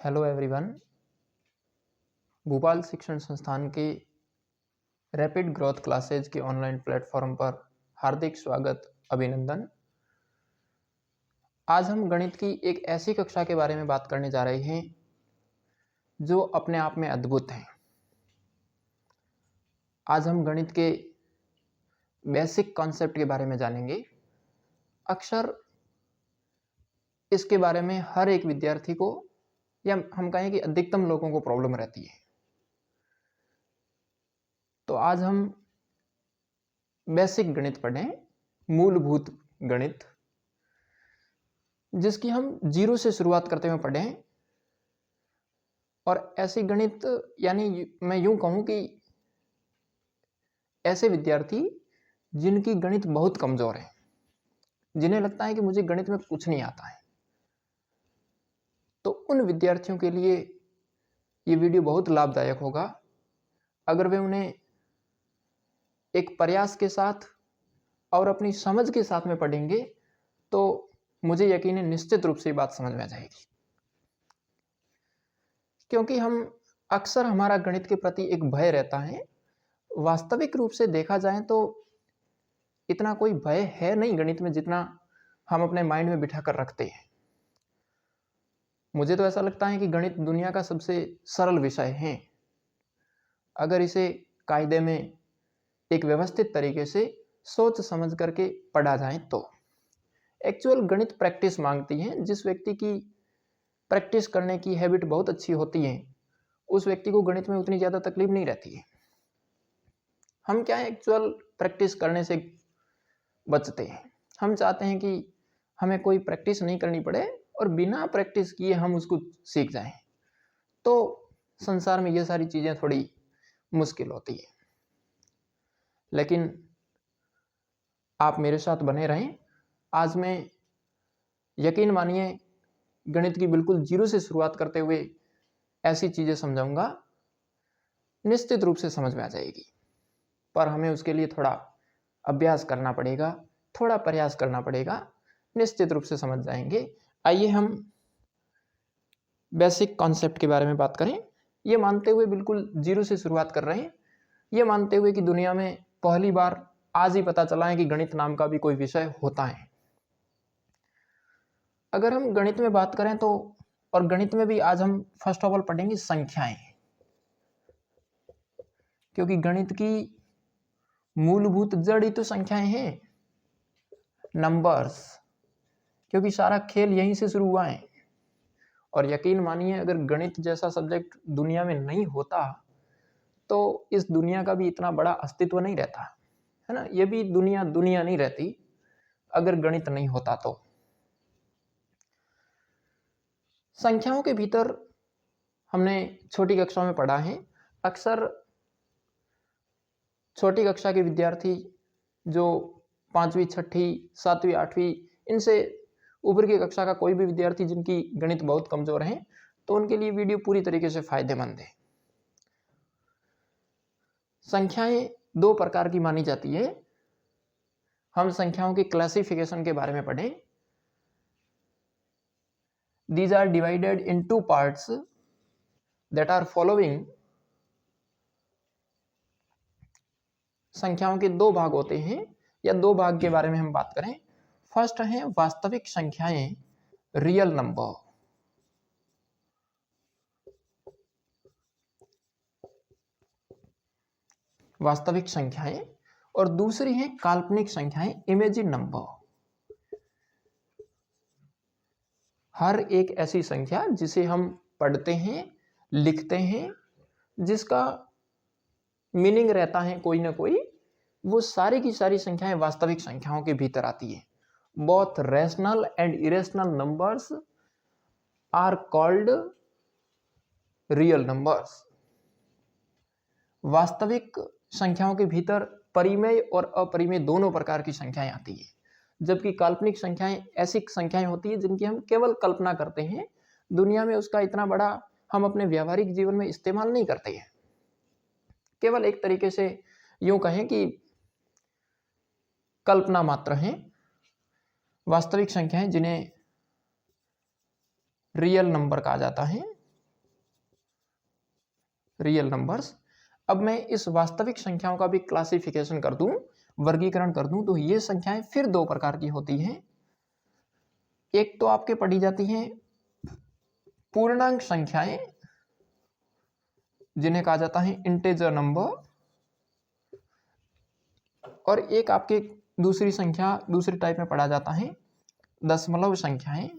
Hello everyone. Bhopal शिक्षण संस्थान के रैपिड ग्रोथ क्लासेज के ऑनलाइन प्लेटफॉर्म पर हार्दिक स्वागत, अभिनंदन। आज हम गणित की एक ऐसी कक्षा के बारे में बात करने जा रहे हैं जो अपने आप में अद्भुत है। आज हम गणित के बेसिक कॉन्सेप्ट के बारे में जानेंगे। अक्सर इसके बारे में हर एक विद्यार्थी को, या हम कहें कि अधिकतम लोगों को प्रॉब्लम रहती है। तो आज हम बेसिक गणित पढ़ें, मूलभूत गणित, जिसकी हम जीरो से शुरुआत करते हुए पढ़ें। और ऐसी गणित, यानी मैं यूं कहूं कि ऐसे विद्यार्थी जिनकी गणित बहुत कमजोर है, जिन्हें लगता है कि मुझे गणित में कुछ नहीं आता है, तो उन विद्यार्थियों के लिए ये वीडियो बहुत लाभदायक होगा। अगर वे उन्हें एक प्रयास के साथ और अपनी समझ के साथ में पढ़ेंगे तो मुझे यकीन है निश्चित रूप से ये बात समझ में आ जाएगी। क्योंकि हम अक्सर, हमारा गणित के प्रति एक भय रहता है। वास्तविक रूप से देखा जाए तो इतना कोई भय है नहीं गणित में, जितना हम अपने माइंड में बिठा कर रखते हैं। मुझे तो ऐसा लगता है कि गणित दुनिया का सबसे सरल विषय है। अगर इसे कायदे में एक व्यवस्थित तरीके से सोच समझ करके पढ़ा जाए तो एक्चुअल गणित प्रैक्टिस मांगती है। जिस व्यक्ति की प्रैक्टिस करने की हैबिट बहुत अच्छी होती है, उस व्यक्ति को गणित में उतनी ज़्यादा तकलीफ नहीं रहती है। हम क्या है, एक्चुअल प्रैक्टिस करने से बचते हैं। हम चाहते हैं कि हमें कोई प्रैक्टिस नहीं करनी पड़े और बिना प्रैक्टिस किए हम उसको सीख जाएं। तो संसार में ये सारी चीज़ें थोड़ी मुश्किल होती है। लेकिन आप मेरे साथ बने रहें। आज मैं, यकीन मानिए, गणित की बिल्कुल जीरो से शुरुआत करते हुए ऐसी चीज़ें समझाऊंगा, निश्चित रूप से समझ में आ जाएगी। पर हमें उसके लिए थोड़ा अभ्यास करना पड़ेगा, थोड़ा प्रयास करना पड़ेगा, निश्चित रूप से समझ जाएंगे। आइए हम बेसिक कॉन्सेप्ट के बारे में बात करें। ये मानते हुए, बिल्कुल जीरो से शुरुआत कर रहे हैं, ये मानते हुए कि दुनिया में पहली बार आज ही पता चला है कि गणित नाम का भी कोई विषय होता है। अगर हम गणित में बात करें तो, और गणित में भी आज हम फर्स्ट ऑफ ऑल पढ़ेंगे संख्याएं, क्योंकि गणित की मूलभूत जड़ ही तो संख्याएं हैं, नंबर्स। क्योंकि सारा खेल यहीं से शुरू हुआ है। और यकीन मानिए, अगर गणित जैसा सब्जेक्ट दुनिया में नहीं होता तो इस दुनिया का भी इतना बड़ा अस्तित्व नहीं रहता, है ना। ये भी दुनिया नहीं रहती अगर गणित नहीं होता तो। संख्याओं के भीतर हमने छोटी कक्षा में पढ़ा है। अक्सर छोटी कक्षा के विद्यार्थी जो 5वीं, 6वीं, 7वीं, 8वीं, इनसे ऊपर की कक्षा का कोई भी विद्यार्थी जिनकी गणित बहुत कमजोर है, तो उनके लिए वीडियो पूरी तरीके से फायदेमंद है। संख्याएं दो प्रकार की मानी जाती है। हम संख्याओं की क्लासिफिकेशन के बारे में पढ़ें। These are divided in two parts that are following. संख्याओं के दो भाग होते हैं, या दो भाग के बारे में हम बात करें। फर्स्ट है वास्तविक संख्याएं, रियल नंबर। वास्तविक संख्याएं। और दूसरी है काल्पनिक संख्याएं, इमेजिन नंबर। हर एक ऐसी संख्या जिसे हम पढ़ते हैं, लिखते हैं, जिसका मीनिंग रहता है कोई ना कोई, वो सारी की सारी संख्याएं वास्तविक संख्याओं के भीतर आती है। Both rational and irrational numbers are called real numbers. वास्तविक संख्याओं के भीतर परिमेय और अपरिमेय दोनों प्रकार की संख्याएं आती है, जबकि काल्पनिक संख्याएं ऐसी संख्याएं होती है जिनकी हम केवल कल्पना करते हैं। दुनिया में उसका इतना बड़ा हम अपने व्यावहारिक जीवन में इस्तेमाल नहीं करते हैं। केवल एक तरीके से यूं कहें कि कल्पना मात्र हैं। वास्तविक संख्याएं जिन्हें रियल नंबर कहा जाता है, रियल नंबर्स। अब मैं इस वास्तविक संख्याओं का भी क्लासिफिकेशन कर दूं, वर्गीकरण कर दूं, तो ये संख्याएं फिर दो प्रकार की होती हैं। एक तो आपके पढ़ी जाती हैं पूर्णांक संख्याएं, जिन्हें कहा जाता है इंटेजर नंबर, और एक आपके दूसरी टाइप में पढ़ा जाता है दशमलव संख्याएं,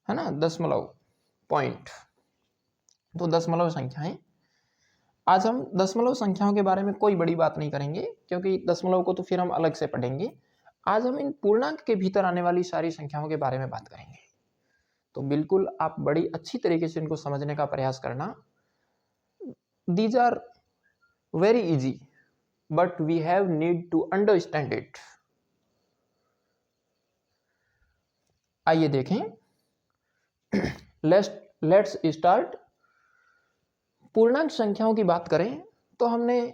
है ना, दशमलव पॉइंट। तो दशमलव संख्याएं, आज हम दशमलव संख्याओं के बारे में कोई बड़ी बात नहीं करेंगे, क्योंकि दशमलव को तो फिर हम अलग से पढ़ेंगे। आज हम इन पूर्णांक के भीतर आने वाली सारी संख्याओं के बारे में बात करेंगे। तो बिल्कुल आप बड़ी अच्छी तरीके से इनको समझने का प्रयास करना। These are very easy, but we have need to understand it. आइए देखें, लेट्स स्टार्ट। पूर्णांक संख्याओं की बात करें तो हमने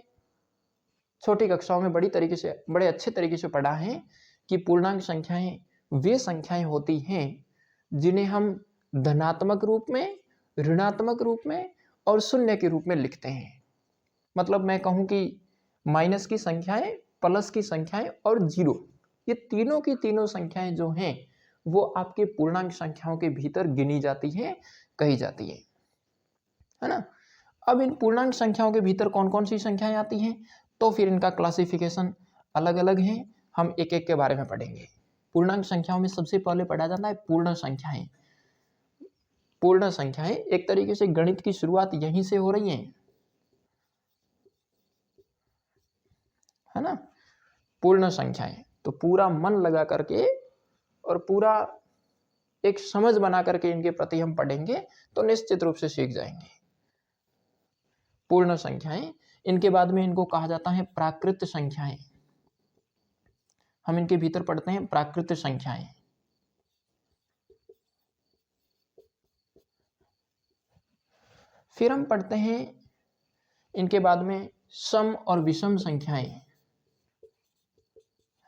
छोटी कक्षाओं में बड़े अच्छे तरीके से पढ़ा है कि पूर्णांक संख्याएं वे संख्याएं होती हैं जिन्हें हम धनात्मक रूप में, ऋणात्मक रूप में और शून्य के रूप में लिखते हैं। मतलब मैं कहूं कि माइनस की संख्याएं, प्लस की संख्याएं और जीरो, ये तीनों की तीनों संख्याएं जो हैं वो आपके पूर्णांक संख्याओं के भीतर गिनी जाती हैं, कही जाती है ना। अब इन पूर्णांक संख्याओं के भीतर कौन कौन सी संख्याएं आती हैं, तो फिर इनका क्लासिफिकेशन अलग अलग है, हम एक एक के बारे में पढ़ेंगे। पूर्णांक संख्याओं में सबसे पहले पढ़ा जाता है पूर्ण संख्याएं। पूर्ण संख्याएं एक तरीके से गणित की शुरुआत यहीं से हो रही है ना। पूर्ण संख्याएं तो पूरा मन लगा करके और पूरा एक समझ बना करके इनके प्रति हम पढ़ेंगे तो निश्चित रूप से सीख जाएंगे। पूर्ण संख्याएं, इनके बाद में इनको कहा जाता है प्राकृत संख्याएं। हम इनके भीतर पढ़ते हैं प्राकृत संख्याएं। फिर हम पढ़ते हैं इनके बाद में सम और विषम संख्याएं,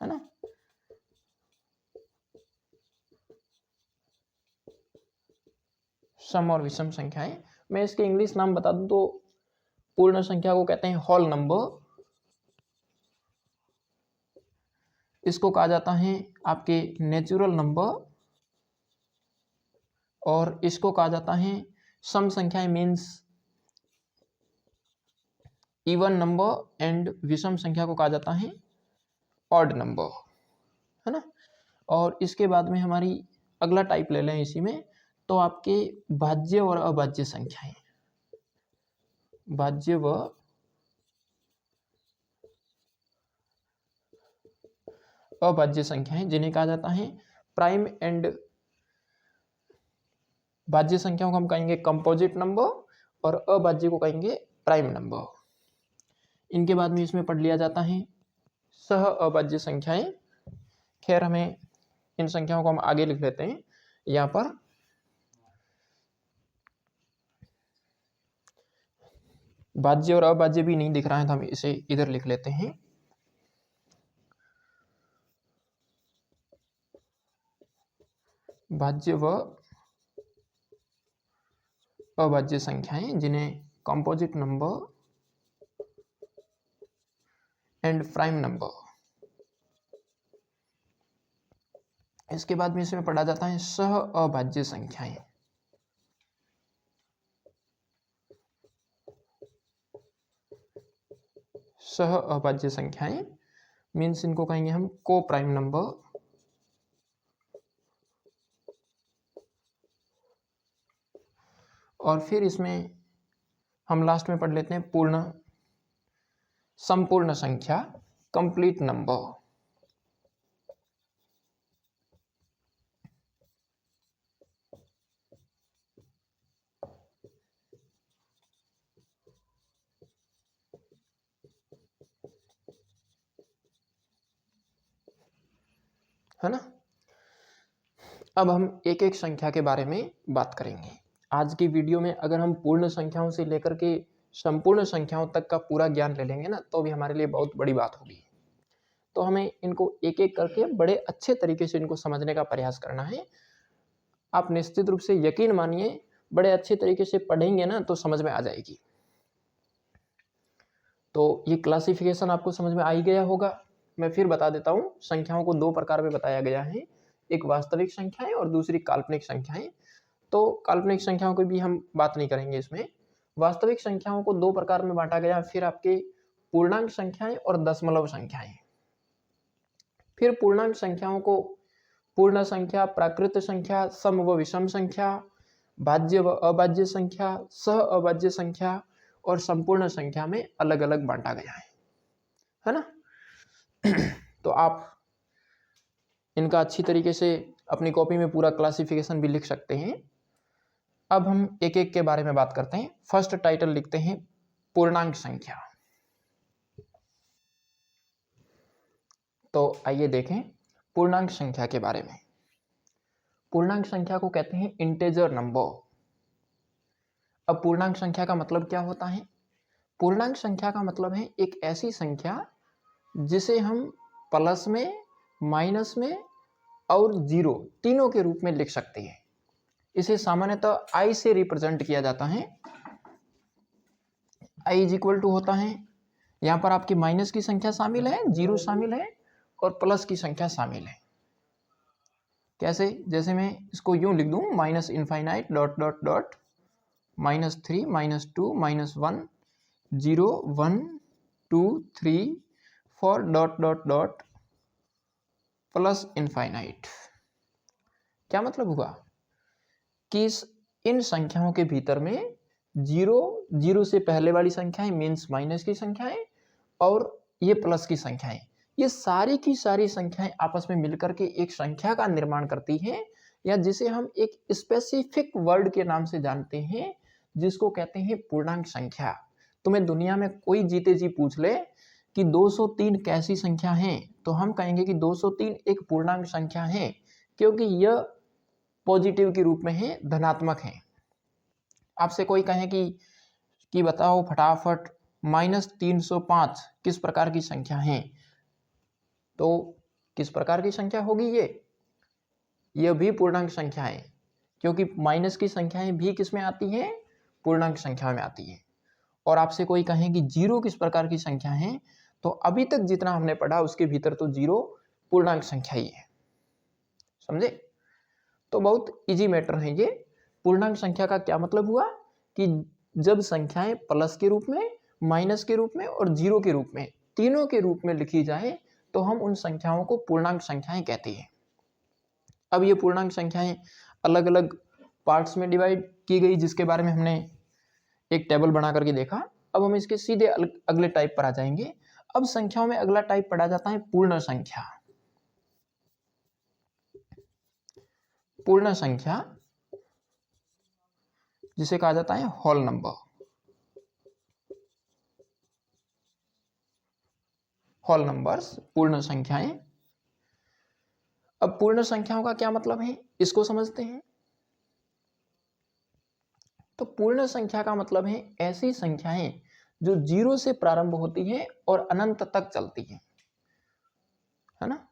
है ना। सम और विषम संख्याएं, मैं इसके इंग्लिश नाम बता दूं तो पूर्ण संख्या को कहते हैं होल नंबर, इसको कहा जाता है आपके नेचुरल नंबर, और इसको कहा जाता है सम संख्याएं मीन्स इवन नंबर, एंड विषम संख्या को कहा जाता है ऑड नंबर, है ना। और इसके बाद में हमारी अगला टाइप ले लें इसी में, तो आपके भाज्य और अभाज्य संख्याएं, भाज्य व अभाज्य संख्याएं, जिन्हें कहा जाता है प्राइम एंड, भाज्य संख्याओं को हम कहेंगे कंपोजिट नंबर और अभाज्य को कहेंगे प्राइम नंबर। इनके बाद में इसमें पढ़ लिया जाता है सह अभाज्य संख्याएं। खैर हमें इन संख्याओं को हम आगे लिख लेते हैं, यहाँ पर भाज्य और अभाज्य भी नहीं दिख रहा है तो हम इसे इधर लिख लेते हैं। भाज्य व अभाज्य संख्याएं, जिन्हें composite number and prime number. इसके बाद में इसमें पढ़ा जाता है सह अभाज्य संख्याएं। सह अभाज्य संख्याएं मीन्स इनको कहेंगे हम को प्राइम नंबर, और फिर इसमें हम लास्ट में पढ़ लेते हैं संपूर्ण संख्या, कंप्लीट नंबर। है ना। अब हम एक एक संख्या के बारे में बात करेंगे। आज की वीडियो में अगर हम पूर्ण संख्याओं से लेकर के संपूर्ण संख्याओं तक का पूरा ज्ञान ले लेंगे ना, तो भी हमारे लिए बहुत बड़ी बात होगी। तो हमें इनको एक एक करके बड़े अच्छे तरीके से इनको समझने का प्रयास करना है। आप निश्चित रूप से यकीन मानिए, बड़े अच्छे तरीके से पढ़ेंगे ना तो समझ में आ जाएगी। तो ये क्लासिफिकेशन आपको समझ में आ ही गया होगा। मैं फिर बता देता हूँ, संख्याओं को दो प्रकार में बताया गया है, एक वास्तविक संख्याएं और दूसरी काल्पनिक संख्याएं। तो काल्पनिक संख्याओं की भी हम बात नहीं करेंगे इसमें। वास्तविक संख्याओं को दो प्रकार में बांटा गया, फिर आपके पूर्णांक संख्याएं और दशमलव संख्याएं। फिर पूर्णांक संख्याओं को पूर्ण संख्या, प्राकृत संख्या, सम व विषम संख्या, भाज्य व अभाज्य संख्या, सह अभाज्य संख्या और संपूर्ण संख्या में अलग अलग बांटा गया है ना। तो आप इनका अच्छी तरीके से अपनी कॉपी में पूरा क्लासिफिकेशन भी लिख सकते हैं। अब हम एक एक के बारे में बात करते हैं। फर्स्ट टाइटल लिखते हैं पूर्णांक संख्या। तो आइए देखें पूर्णांक संख्या के बारे में। पूर्णांक संख्या को कहते हैं इंटेजर नंबर। अब पूर्णांक संख्या का मतलब क्या होता है? पूर्णांक संख्या का मतलब है एक ऐसी संख्या जिसे हम प्लस में, माइनस में और जीरो तीनों के रूप में लिख सकते हैं। इसे सामान्यतः आई से रिप्रेजेंट किया जाता है। आई इज इक्वल टू होता है, यहाँ पर आपकी माइनस की संख्या शामिल है, जीरो शामिल है और प्लस की संख्या शामिल है। कैसे? जैसे मैं इसको यूं लिख दूं, minus infinite dot dot dot -3 -2 -1 0 1 2 3 4 dot dot dot plus infinite. क्या मतलब हुआ कि इन संख्याओं के भीतर में जीरो से पहले वाली संख्याएं मीन्स माइनस की संख्याएं और ये प्लस की संख्याएं, ये सारी की सारी संख्याएं आपस में मिलकर के एक संख्या का निर्माण करती हैं, या जिसे हम एक स्पेसिफिक वर्ड के नाम से जानते हैं, जिसको कहते हैं पूर्णांक संख्या। तुम्हें दुनिया में कोई जीते जी पूछ ले कि 203 कैसी संख्या है, तो हम कहेंगे कि 203 एक पूर्णांक संख्या है, क्योंकि यह पॉजिटिव के रूप में है, धनात्मक है। आपसे कोई कहे कि बताओ फटाफट -305 किस प्रकार की संख्या है, तो किस प्रकार की संख्या होगी यह भी पूर्णांक संख्या है, क्योंकि माइनस की संख्याएं भी किस में आती हैं? पूर्णांक संख्या में आती है। और आपसे कोई कहे कि जीरो किस प्रकार की संख्या है, तो अभी तक जितना हमने पढ़ा उसके भीतर तो जीरो पूर्णांक संख्या ही है। समझे? तो बहुत इजी मैटर है ये। पूर्णांक संख्या का क्या मतलब हुआ कि जब संख्याएं प्लस के रूप में, माइनस के रूप में और जीरो के रूप में, तीनों के रूप में लिखी जाए, तो हम उन संख्याओं को पूर्णांक संख्याएं कहते हैं। अब ये पूर्णांक संख्याएं अलग अलग पार्ट्स में डिवाइड की गई, जिसके बारे में हमने एक टेबल बना करके देखा। अब हम इसके सीधे अगले टाइप पर आ जाएंगे। अब संख्याओं में अगला टाइप पढ़ा जाता है पूर्ण संख्या। पूर्ण संख्या जिसे कहा जाता है होल नंबर। होल नंबर्स, पूर्ण संख्याएं। अब पूर्ण संख्याओं का क्या मतलब है, इसको समझते हैं। तो पूर्ण संख्या का मतलब है ऐसी संख्याएं जो जीरो से प्रारंभ होती है और अनंत तक चलती है ना।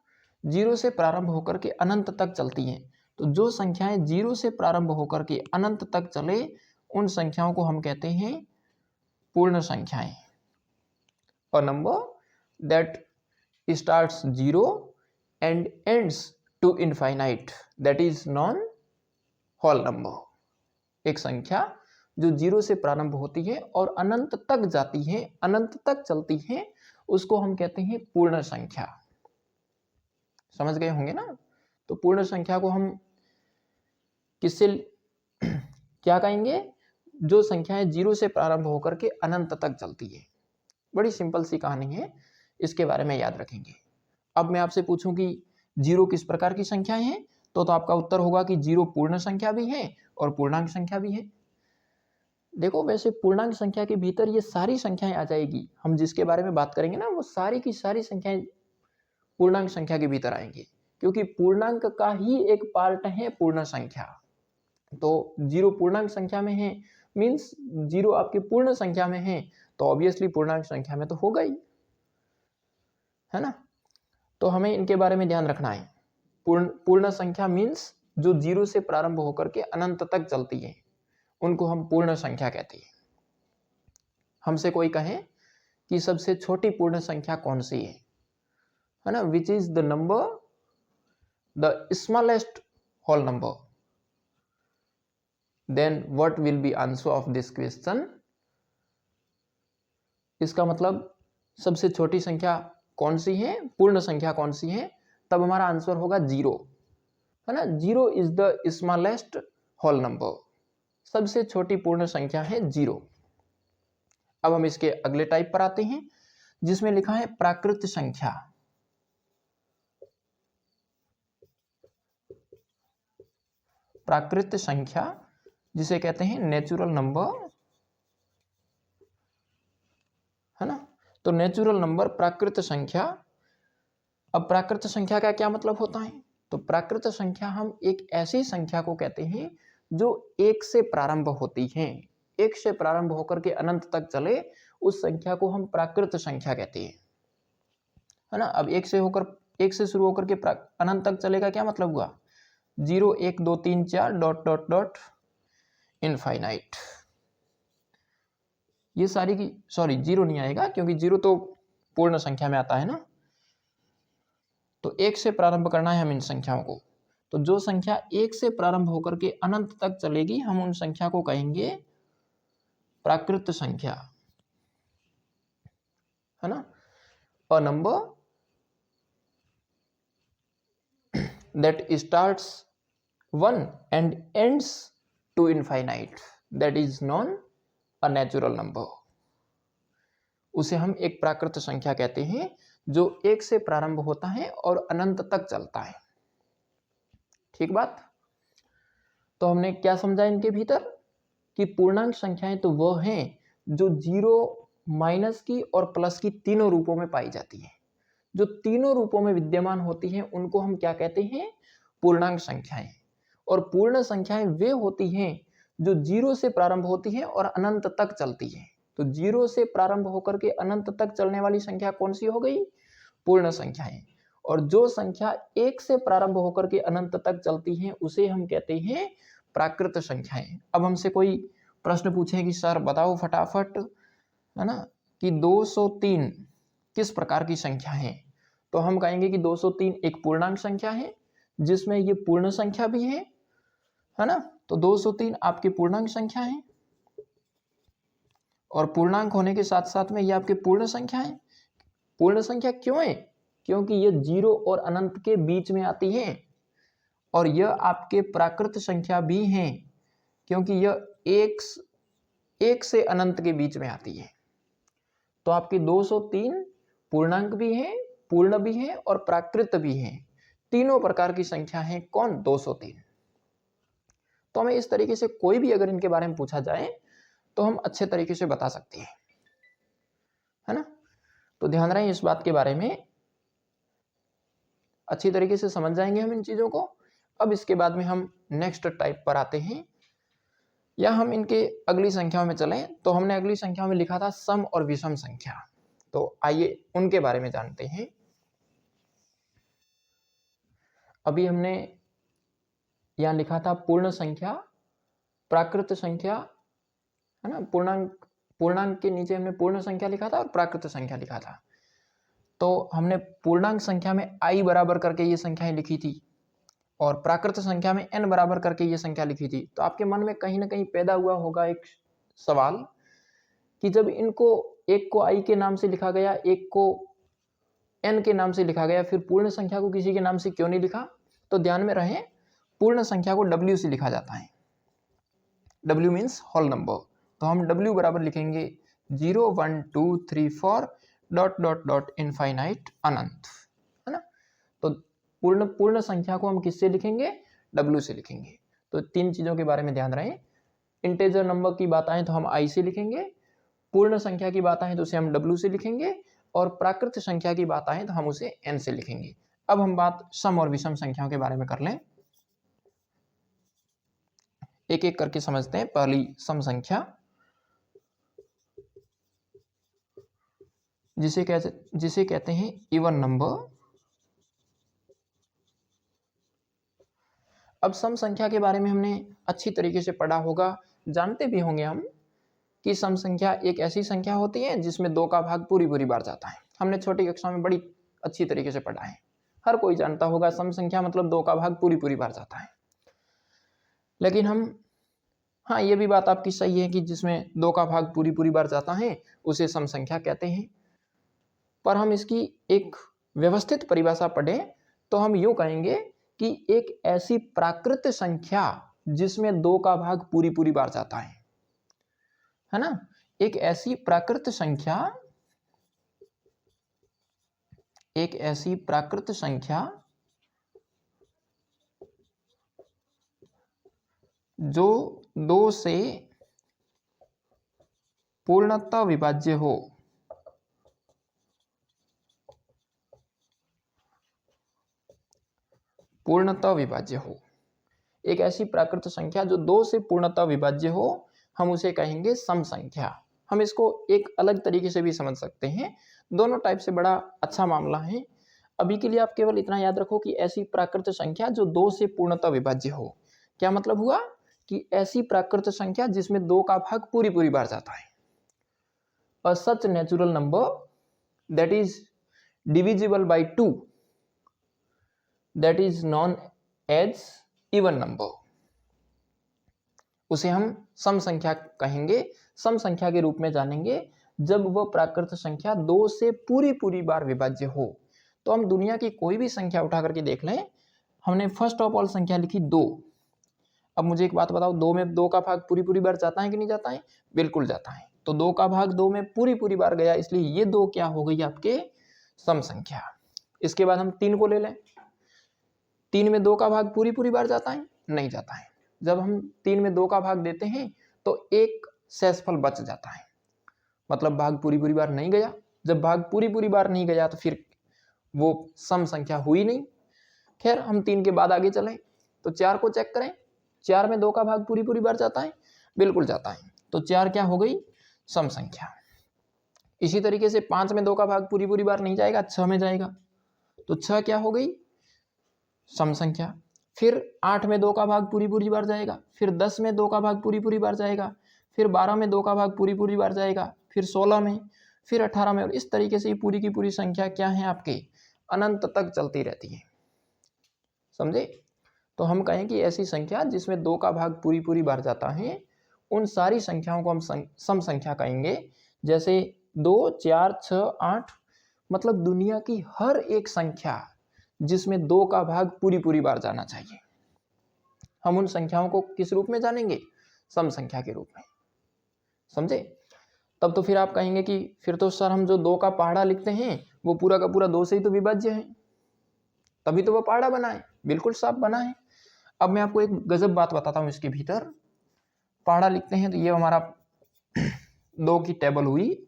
जीरो से प्रारंभ होकर के अनंत तक चलती हैं। तो जो संख्याएं जीरो से प्रारंभ होकर के अनंत तक चले, उन संख्याओं को हम कहते हैं पूर्ण संख्याएं। A number that starts zero and ends to infinite, that is known whole number. एक संख्या जो जीरो से प्रारंभ होती है और अनंत तक जाती है, अनंत तक चलती है, उसको हम कहते हैं पूर्ण संख्या। समझ गए होंगे ना। तो पूर्ण संख्या को हम किससे क्या कहेंगे? जो संख्याएं जीरो से प्रारंभ होकर के अनंत तक चलती है। बड़ी सिंपल सी कहानी है, इसके बारे में याद रखेंगे। अब मैं आपसे पूछूं कि जीरो किस प्रकार की संख्याएं हैं, तो आपका उत्तर होगा कि जीरो पूर्ण संख्या भी है और पूर्णांक संख्या भी है। देखो, वैसे पूर्णांक संख्या के भीतर ये सारी संख्याएं आ जाएगी। हम जिसके बारे में बात करेंगे ना, वो सारी की सारी संख्याएं पूर्णांक संख्या के भीतर आएंगी, क्योंकि पूर्णांक का ही एक पार्ट है पूर्ण संख्या। तो जीरो पूर्णांक संख्या में है, मीन्स जीरो आपकी पूर्ण संख्या में है, तो ऑब्वियसली पूर्णांक संख्या में तो होगा ही, है ना। तो हमें इनके बारे में ध्यान रखना है। पूर्ण संख्या मीन्स जो जीरो से प्रारंभ होकर के अनंत तक चलती है, उनको हम पूर्ण संख्या कहते हैं। हमसे कोई कहे कि सबसे छोटी पूर्ण संख्या कौन सी है ना, which is the number the smallest whole number, then what will be answer of this question. इसका मतलब सबसे छोटी संख्या कौन सी है, पूर्ण संख्या कौन सी है, तब हमारा आंसर होगा 0, है ना। 0 is the smallest whole number, सबसे छोटी पूर्ण संख्या है 0। अब हम इसके अगले टाइप पर आते हैं जिसमें लिखा है प्राकृत संख्या। प्राकृत संख्या जिसे कहते हैं नेचुरल नंबर, है ना। तो नेचुरल नंबर प्राकृत संख्या। अब प्राकृत संख्या का क्या मतलब होता है, तो प्राकृत संख्या हम एक ऐसी संख्या को कहते हैं जो 1 से प्रारंभ होती है, 1 से प्रारंभ होकर के अनंत तक चले, उस संख्या को हम प्राकृत संख्या कहते हैं, है ना। अब 1 से शुरू होकर के अनंत तक चलेगा, क्या मतलब हुआ, 0 1 2 3 4 डॉट डॉट डॉट इनफाइनाइट। ये सारी की सॉरी 0 नहीं आएगा क्योंकि 0 तो पूर्ण संख्या में आता है ना। तो 1 से प्रारंभ करना है हम इन संख्याओं को। तो जो संख्या 1 से प्रारंभ होकर के अनंत तक चलेगी, हम उन संख्या को कहेंगे प्राकृत संख्या, है ना। अ number that starts 1 and ends to infinite, that is known a natural number। उसे हम एक प्राकृत संख्या कहते हैं जो 1 से प्रारंभ होता है और अनंत तक चलता है। ठीक बात। तो हमने क्या समझा इनके भीतर कि पूर्णांक संख्याएं तो वह हैं जो 0, माइनस की और प्लस की तीनों रूपों में पाई जाती है। जो तीनों रूपों में विद्यमान होती हैं उनको हम क्या कहते हैं, पूर्णांक संख्याएं। और पूर्ण संख्याएं वे होती हैं जो 0 से प्रारंभ होती हैं और अनंत तक चलती हैं। तो 0 से प्रारंभ होकर के अनंत तक चलने वाली संख्या कौन सी हो गई, पूर्ण संख्याएं। और जो संख्या 1 से प्रारंभ होकर के अनंत तक चलती हैं उसे हम कहते हैं प्राकृत संख्याएं। अब हमसे कोई प्रश्न पूछे कि सर बताओ फटाफट, है ना, कि 203 किस प्रकार की संख्या है, तो हम कहेंगे कि 203 एक पूर्णांक संख्या है जिसमें ये पूर्ण संख्या भी है ना। तो 203 आपकी पूर्णांक संख्या है और पूर्णांक होने के साथ साथ में ये आपके पूर्ण संख्या है। पूर्ण संख्या क्यों है, क्योंकि ये 0 और अनंत के बीच में आती है। और यह आपके प्राकृत संख्या भी हैं क्योंकि यह 1 से अनंत के बीच में आती है। तो आपकी 203 पूर्णांक भी है, पूर्ण भी है और प्राकृत भी है। तीनों प्रकार की संख्या है कौन, 203। तो हमें इस तरीके से कोई भी अगर इनके बारे में पूछा जाए तो हम अच्छे तरीके से बता सकते हैं, है ना। तो ध्यान रहे इस बात के बारे में, अच्छी तरीके से समझ जाएंगे हम इन चीजों को। अब इसके बाद में हम नेक्स्ट टाइप पर आते हैं, या हम इनके अगली संख्याओं में चलें। तो हमने अगली संख्याओं में लिखा था सम और विषम संख्या, तो आइए उनके बारे में जानते हैं। अभी हमने यहां लिखा था पूर्ण संख्या, प्राकृत संख्या, है ना। पूर्णांक के नीचे हमने पूर्ण संख्या लिखा था और प्राकृत संख्या लिखा था। तो हमने पूर्णांक संख्या में i बराबर करके ये संख्याएं लिखी थी और प्राकृत संख्या में n बराबर करके ये संख्या लिखी थी। तो आपके मन में कहीं ना कहीं पैदा हुआ होगा एक सवाल कि जब इनको, एक को i के नाम से लिखा गया, एक को n के नाम से लिखा गया, फिर पूर्ण संख्या को किसी के नाम से क्यों नहीं लिखा। तो ध्यान में रहे, पूर्ण संख्या को w से लिखा जाता है। w means whole number. तो हम w बराबर लिखेंगे 0 1 2 3 4 डॉट डॉट डॉट इनफाइनाइट अनंत, है ना। तो पूर्ण संख्या को हम किससे लिखेंगे, w से लिखेंगे। तो तीन चीजों के बारे में ध्यान रहे, इंटेजर नंबर की बात आए तो हम i से लिखेंगे, पूर्ण संख्या की बात आए तो उसे हम w से लिखेंगे, और प्राकृत संख्या की बात आए तो हम उसे n से लिखेंगे। अब हम बात सम और विषम संख्याओं के बारे में कर लें, एक एक करके समझते हैं। पहली सम संख्या, जिसे कहते हैं इवन नंबर। अब सम संख्या के बारे में हमने अच्छी तरीके से पढ़ा होगा, जानते भी होंगे हम कि सम संख्या एक ऐसी संख्या होती है जिसमें 2 का भाग पूरी पूरी बार जाता है। हमने छोटी कक्षा में बड़ी अच्छी तरीके से पढ़ा है, हर कोई जानता होगा सम संख्या मतलब 2 का भाग पूरी पूरी बार जाता है। लेकिन हम, हाँ ये भी बात आपकी सही है कि जिसमें 2 का भाग पूरी पूरी बार जाता है उसे सम संख्या कहते हैं। पर हम इसकी एक व्यवस्थित परिभाषा पढ़ें तो हम यूं कहेंगे कि एक ऐसी प्राकृत संख्या जिसमें 2 का भाग पूरी पूरी बार जाता है ना। एक ऐसी प्राकृत संख्या जो 2 से पूर्णतः विभाज्य हो। एक ऐसी प्राकृत संख्या जो 2 से पूर्णतः विभाज्य हो, हम उसे कहेंगे सम संख्या। हम इसको एक अलग तरीके से भी समझ सकते हैं, दोनों टाइप से बड़ा अच्छा मामला है। अभी के लिए आप केवल इतना याद रखो कि ऐसी प्राकृत संख्या जो 2 से पूर्णतः विभाज्य हो। क्या मतलब हुआ कि ऐसी प्राकृत संख्या जिसमें 2 का भाग पूरी पूरी बार जाता है। A such natural number that is divisible by 2, that is known as even number, उसे हम सम संख्या कहेंगे, सम संख्या के रूप में जानेंगे जब वह प्राकृत संख्या 2 से पूरी पूरी बार विभाज्य हो। तो हम दुनिया की कोई भी संख्या उठा करके देख लें, हमने फर्स्ट ऑफ ऑल संख्या लिखी 2। अब मुझे एक बात बताओ, 2 में 2 का भाग पूरी पूरी बार जाता है कि नहीं जाता है? बिल्कुल जाता है। तो 2 का भाग 2 में पूरी पूरी बार गया, इसलिए ये 2 क्या हो गई आपके सम संख्या। इसके बाद हम 3 को ले लें। 3 में 2 का भाग पूरी पूरी बार जाता है? नहीं जाता है। जब हम 3 में 2 का भाग देते हैं तो एक शेषफल बच जाता है, मतलब भाग पूरी पूरी बार नहीं गया। जब भाग पूरी पूरी बार नहीं गया तो फिर वो सम संख्या हुई नहीं। खैर हम 3 के बाद आगे चलें तो 4 को चेक करें। 4 में 2 का भाग पूरी पूरी बार जाता है? बिल्कुल जाता है। तो 4 क्या हो गई? सम संख्या। इसी तरीके से 5 में 2 का भाग पूरी पूरी बार नहीं जाएगा, 6 में जाएगा, तो 6 क्या हो गई? सम संख्या। फिर 8 में 2 का भाग पूरी पूरी बार जाएगा, फिर 10 में 2 का भाग पूरी पूरी बार जाएगा, फिर 12 में 2 का भाग पूरी पूरी बार जाएगा, फिर 16 में, फिर 18 में, और इस तरीके से पूरी की पूरी संख्या क्या है आपके? अनंत तक चलती रहती है। समझे? तो हम कहें कि ऐसी संख्या जिसमें 2 का भाग पूरी पूरी बार जाता है, उन सारी संख्याओं को हम सम संख्या कहेंगे। जैसे 2, 4, 6, 8, मतलब दुनिया की हर एक संख्या जिसमें 2 का भाग पूरी पूरी बार जाना चाहिए, हम उन संख्याओं को किस रूप में जानेंगे? सम संख्या के रूप में। समझे? तब तो फिर आप कहेंगे कि फिर तो सर हम जो 2 का पहाड़ा लिखते हैं वो पूरा का पूरा 2 से ही तो विभाज्य है, तभी तो वो पहाड़ा बना है। बिल्कुल साफ बना है। अब मैं आपको एक गजब बात बताता हूं। इसके भीतर पहाड़ा लिखते हैं तो ये हमारा 2 की टेबल हुई।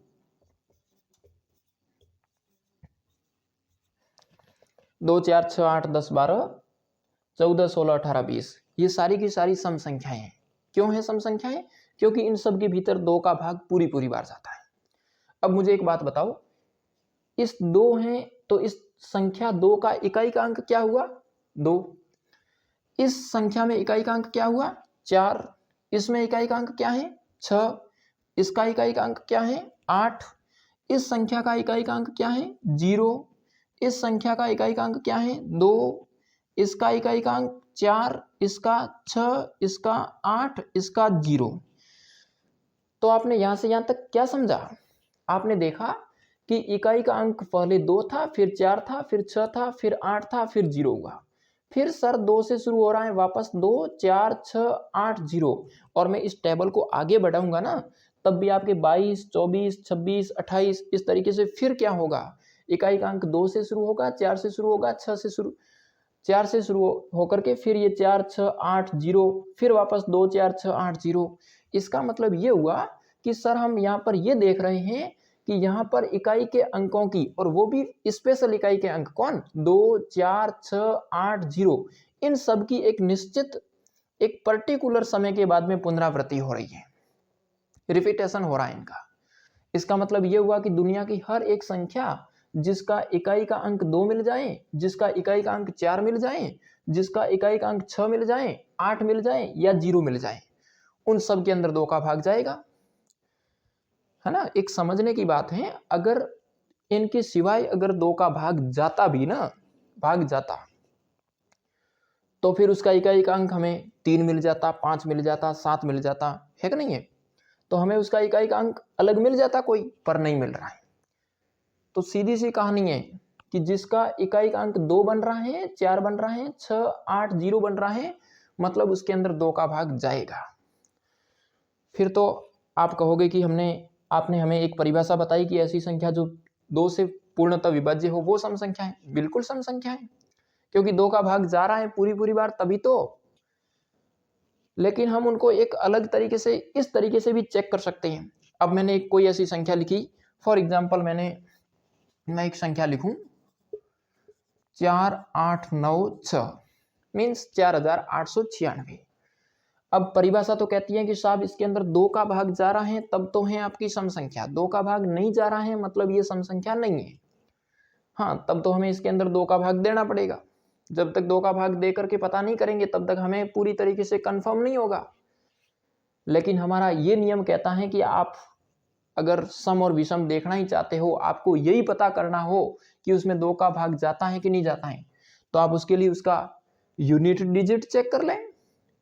2, 4, 6, 8, 10, 12, 14, 16, 18, 20, ये सारी की सारी सम संख्याएं हैं। क्यों है सम संख्याएं? क्योंकि इन सब के भीतर 2 का भाग पूरी पूरी बार जाता है। अब मुझे एक बात बताओ, इस 2 है तो इस संख्या 2 का इकाई का अंक क्या हुआ? 2। इस संख्या में इकाई का अंक क्या हुआ? 4। इसमें इकाई का अंक क्या है? 6। इसका इकाई का अंक क्या है? 8। इस संख्या का इकाई का अंक क्या है? 0। इस संख्या का इकाई का अंक क्या है? 2। इसका इकाई का अंक 4, इसका 6, इसका 8, इसका 0। तो आपने यहां से यहां तक क्या समझा? आपने देखा कि इकाई का अंक पहले 2 था, फिर 4 था, फिर 6 था, फिर 8 था, फिर 0 हुआ। फिर सर 2 से शुरू हो रहा है, वापस 2, 4, 6, 8, 0। और मैं इस टेबल को आगे बढ़ाऊंगा ना, तब भी आपके 22, 24, 26, 28 इस तरीके से फिर क्या होगा? इकाई का अंक 2 से शुरू होगा, 4 से शुरू होगा, 4 से शुरू होकर के फिर ये 4, 6, 8, 0, फिर वापस 2, 4, 6, 8, 0। इसका मतलब ये हुआ कि सर हम यहाँ पर ये देख रहे हैं कि यहाँ पर इकाई के अंकों की, और वो भी स्पेशल इकाई के अंक, कौन? 2, 4, 6, 8, 0, इन सब की एक निश्चित, एक पर्टिकुलर समय के बाद में पुनरावृत्ति हो रही है, रिपीटेशन हो रहा है इनका। इसका मतलब ये हुआ कि दुनिया की हर एक संख्या जिसका इकाई का अंक 2 मिल जाए, जिसका इकाई का अंक 4 मिल जाए, जिसका इकाई का अंक 6 मिल जाए, 8 मिल जाए या 0 मिल जाए, उन सब के अंदर 2 का भाग जाएगा। है ना, एक समझने की बात है। अगर इनके सिवाय अगर 2 का भाग जाता भी ना, भाग जाता, तो फिर उसका इकाई का अंक हमें 3 मिल जाता, 5 मिल जाता, 7 मिल जाता, है कि नहीं है? तो हमें उसका इकाई का अंक अलग मिल जाता कोई, पर नहीं मिल रहा है। तो सीधी सी कहानी है कि जिसका इकाई का अंक 2 बन रहा है, 4 बन रहा है, 6, 8, 0 बन रहा है, मतलब उसके अंदर 2 का भाग जाएगा। फिर तो आप कहोगे कि आपने हमें एक परिभाषा बताई कि ऐसी संख्या जो 2 से पूर्णतः विभाज्य हो वो सम संख्या है। बिल्कुल सम संख्या है, क्योंकि 2 का भाग जा रहा है पूरी बार, तभी तो। लेकिन हम उनको एक अलग तरीके से, इस तरीके से भी चेक कर सकते हैं। अब मैंने कोई ऐसी संख्या लिखी, फॉर एग्जाम्पल मैं एक संख्या लिखूं 4896 मीन्स 4896। अब परिभाषा तो कहती है कि साहब इसके अंदर 2 का भाग जा रहा है तब तो है आपकी सम संख्या, 2 का भाग नहीं जा रहा है मतलब ये सम संख्या नहीं है। हाँ, तब तो हमें इसके अंदर 2 का भाग देना पड़ेगा। जब तक 2 का भाग दे करके पता नहीं करेंगे तब तक हमें पूरी तरीके से कंफर्म नहीं होगा। लेकिन हमारा ये नियम कहता है कि आप अगर सम और विषम देखना ही चाहते हो, आपको यही पता करना हो कि उसमें 2 का भाग जाता है कि नहीं जाता है, तो आप उसके लिए उसका यूनिट डिजिट चेक कर लें,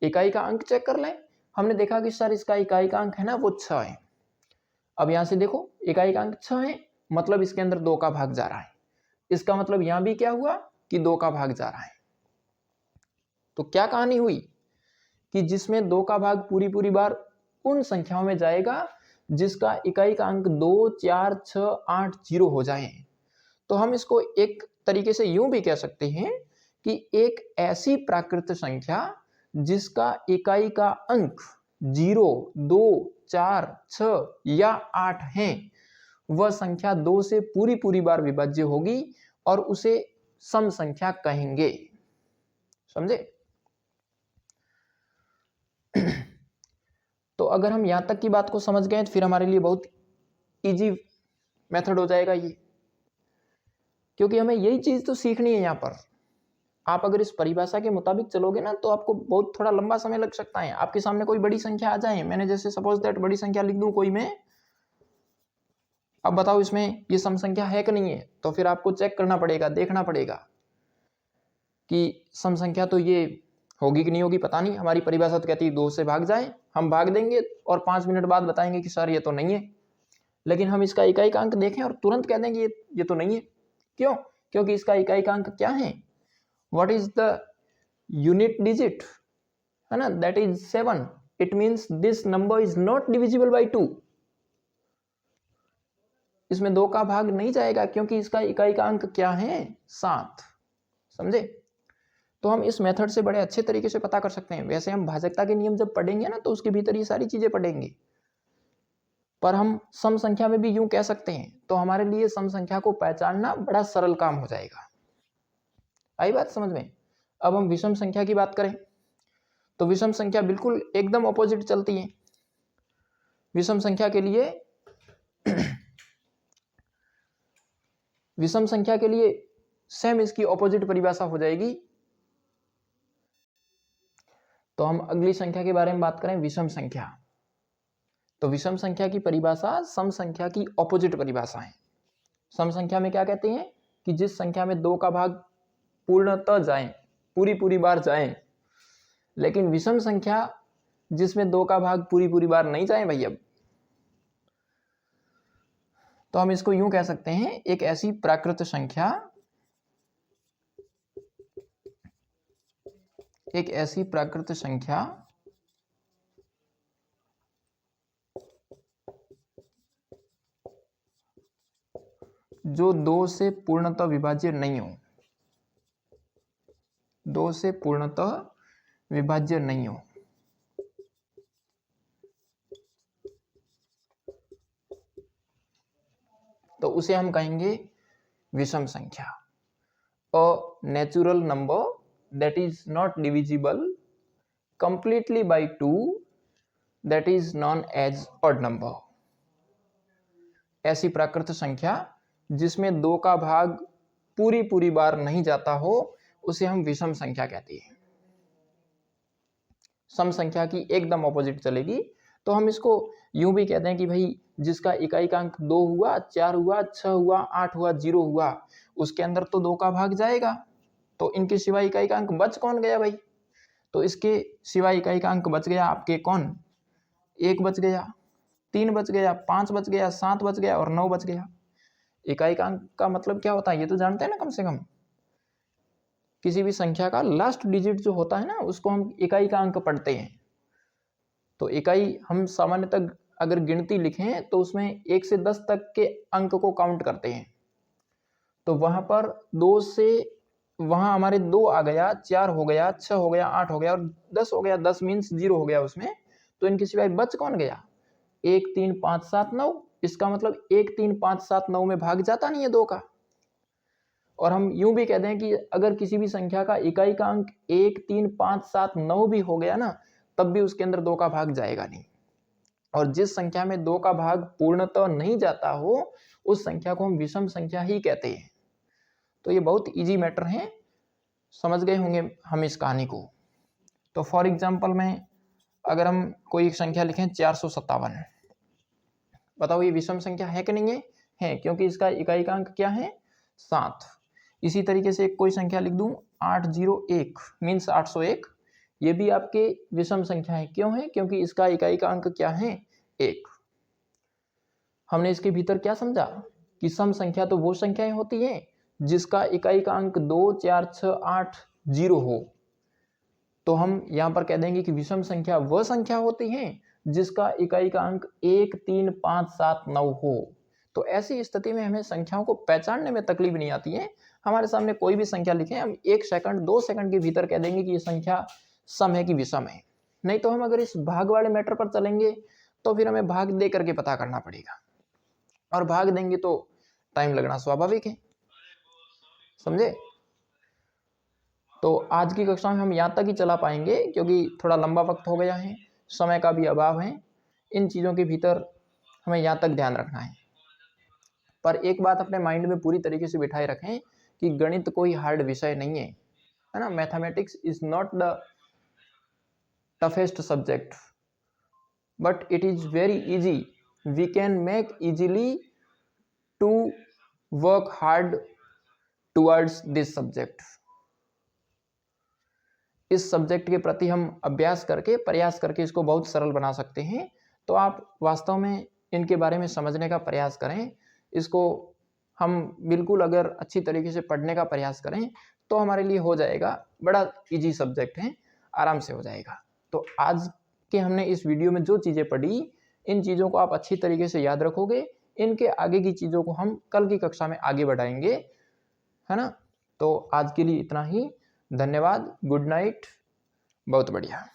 इकाई का अंक चेक कर लें। हमने देखा कि सर इसका इकाई का अंक है ना वो 6 है। अब यहां से देखो इकाई का अंक 6 है, मतलब इसके अंदर 2 का भाग जा रहा है। इसका मतलब यहां भी क्या हुआ कि 2 का भाग जा रहा है। तो क्या कहानी हुई कि जिसमें 2 का भाग पूरी बार उन संख्याओं में जाएगा जिसका इकाई का अंक 2, 4, 6, 8, 0 हो जाए। तो हम इसको एक तरीके से यूं भी कह सकते हैं कि एक ऐसी प्राकृत संख्या जिसका इकाई का अंक 0, 2, 4, 6 या 8 है, वह संख्या 2 से पूरी बार विभाज्य होगी और उसे सम संख्या कहेंगे। समझे? तो अगर हम यहां तक की बात को समझ गए तो फिर हमारे लिए बहुत इजी मेथड हो जाएगा ये, क्योंकि हमें यही चीज तो सीखनी है यहां पर। आप अगर इस परिभाषा के मुताबिक चलोगे ना तो आपको बहुत थोड़ा लंबा समय लग सकता है। आपके सामने कोई बड़ी संख्या आ जाए, मैंने जैसे सपोज दैट बड़ी संख्या लिख दूं कोई मैं, अब बताओ इसमें ये सम संख्या है कि नहीं है, तो फिर आपको चेक करना पड़ेगा, देखना पड़ेगा कि सम संख्या तो ये होगी कि नहीं होगी, पता नहीं। हमारी परिभाषा तो कहती है 2 से भाग जाए, हम भाग देंगे और 5 मिनट बाद बताएंगे कि सर ये तो नहीं है। लेकिन हम इसका इकाई का अंक देखें और तुरंत कह देंगे ये तो नहीं है। क्यों? क्योंकि इसका इकाई का अंक क्या है, what is the unit digit, है ना, that is 7। It means this number is not divisible by 2। इसमें 2 का भाग नहीं जाएगा क्योंकि इसका इकाई का अंक क्या है, 7। समझे? तो हम इस मेथड से बड़े अच्छे तरीके से पता कर सकते हैं। वैसे हम भाजकता के नियम जब पढ़ेंगे ना तो उसके भीतर ये सारी चीजें पढ़ेंगे, पर हम सम संख्या में भी यूं कह सकते हैं, तो हमारे लिए सम संख्या को पहचानना बड़ा सरल काम हो जाएगा। आई बात समझ में? अब हम विषम संख्या की बात करें तो विषम संख्या बिल्कुल एकदम ऑपोजिट चलती है। विषम संख्या के लिए विषम संख्या के लिए सेम इसकी ऑपोजिट परिभाषा हो जाएगी। तो हम अगली संख्या के बारे में बात करें, विषम संख्या। तो विषम संख्या की परिभाषा सम संख्या की ऑपोजिट परिभाषा है। सम संख्या में क्या कहते हैं कि जिस संख्या में 2 का भाग पूर्णतः जाए, पूरी बार जाए, लेकिन विषम संख्या जिसमें 2 का भाग पूरी बार नहीं जाए भाई। अब तो हम इसको यूं कह सकते हैं, एक ऐसी प्राकृत संख्या, एक ऐसी प्राकृत संख्या जो 2 से पूर्णतः विभाज्य नहीं हो, 2 से पूर्णतः विभाज्य नहीं हो। तो उसे हम कहेंगे विषम संख्या। A natural number that is not divisible completely by 2, that is known as odd number. ऐसी प्राकृत संख्या जिसमें 2 का भाग पूरी बार नहीं जाता हो, उसे हम विषम संख्या कहते हैं। सम संख्या की एकदम ऑपोजिट चलेगी, तो हम इसको यूं भी कहते हैं कि भाई जिसका इकाई का अंक 2 हुआ, 4 हुआ, 6 हुआ, 8 हुआ, 0 हुआ, उसके अंदर तो 2 का भाग जाएगा। तो इनके सिवा इकाई का अंक बच कौन गया भाई? तो इसके सिवा इकाई का अंक बच गया आपके कौन? 1 बच गया, 3 बच गया, 5 बच गया, 7 बच गया और 9 बच गया। इकाई का अंक का मतलब क्या होता है ये तो जानते हैं ना कम से कम। किसी भी संख्या का लास्ट डिजिट जो होता है ना उसको हम इकाई का अंक पढ़ते हैं। तो इकाई हम सामान्यतः अगर गिनती लिखें तो उसमें 1 से 10 तक के अंक को काउंट करते हैं। तो वहां पर 2 से वहां हमारे 2 आ गया, 4 हो गया, 6 हो गया, 8 हो गया और 10 हो गया। 10 मीन्स 0 हो गया उसमें। तो इनके सिवाय बच कौन गया? 1 3 5 7 9। इसका मतलब 1 3 5 7 9 में भाग जाता नहीं है 2 का। और हम यूं भी कहते हैं कि अगर किसी भी संख्या का इकाई का अंक 1 3 5 7 9 भी हो गया ना तब भी उसके अंदर 2 का भाग जाएगा नहीं। और जिस संख्या में 2 का भाग पूर्णतः नहीं जाता हो उस संख्या को हम विषम संख्या ही कहते हैं। तो ये बहुत इजी मैटर है, समझ गए होंगे हम इस कहानी को। तो फॉर एग्जाम्पल में अगर हम कोई एक संख्या लिखें 457, बताओ ये विषम संख्या है कि नहीं है? है, क्योंकि इसका इकाई का अंक क्या है? 7। इसी तरीके से कोई संख्या लिख दूं 801 मीन्स 801, ये भी आपके विषम संख्या है। क्यों है? क्योंकि इसका इकाई का अंक क्या है? 1। हमने इसके भीतर क्या समझा कि सम संख्या तो वो संख्याएं होती हैं जिसका इकाई का अंक 2 4 6 8 0 हो। तो हम यहां पर कह देंगे कि विषम संख्या वह संख्या होती है जिसका इकाई का अंक 1 3 5 7 9 हो। तो ऐसी स्थिति में हमें संख्याओं को पहचानने में तकलीफ नहीं आती है। हमारे सामने कोई भी संख्या लिखें हम 1 सेकंड 2 सेकंड के भीतर कह देंगे कि ये संख्या सम है कि विषम है। नहीं तो हम अगर इस भाग वाले मैटर पर चलेंगे तो फिर हमें भाग दे करके पता करना पड़ेगा और भाग देंगे तो टाइम लगना स्वाभाविक है, समझे? तो आज की कक्षा में हम यहाँ तक ही चला पाएंगे क्योंकि थोड़ा लंबा वक्त हो गया है, समय का भी अभाव है। इन चीज़ों के भीतर हमें यहाँ तक ध्यान रखना है। पर एक बात अपने माइंड में पूरी तरीके से बिठाए रखें कि गणित कोई हार्ड विषय नहीं है, है ना। Mathematics is not the toughest subject but it is very easy. We can make easily to work hard towards this subject. इस सब्जेक्ट के प्रति हम अभ्यास करके प्रयास करके इसको बहुत सरल बना सकते हैं। तो आप वास्तव में इनके बारे में समझने का प्रयास करें। इसको हम बिल्कुल अगर अच्छी तरीके से पढ़ने का प्रयास करें तो हमारे लिए हो जाएगा। बड़ा इजी सब्जेक्ट है, आराम से हो जाएगा। तो आज के हमने इस वीडियो में जो चीज़ें पढ़ी इन चीज़ों को आप अच्छी तरीके से याद रखोगे। इनके आगे की चीज़ों को हम कल की कक्षा में आगे बढ़ाएंगे, है ना। तो आज के लिए इतना ही। धन्यवाद, गुड नाइट, बहुत बढ़िया।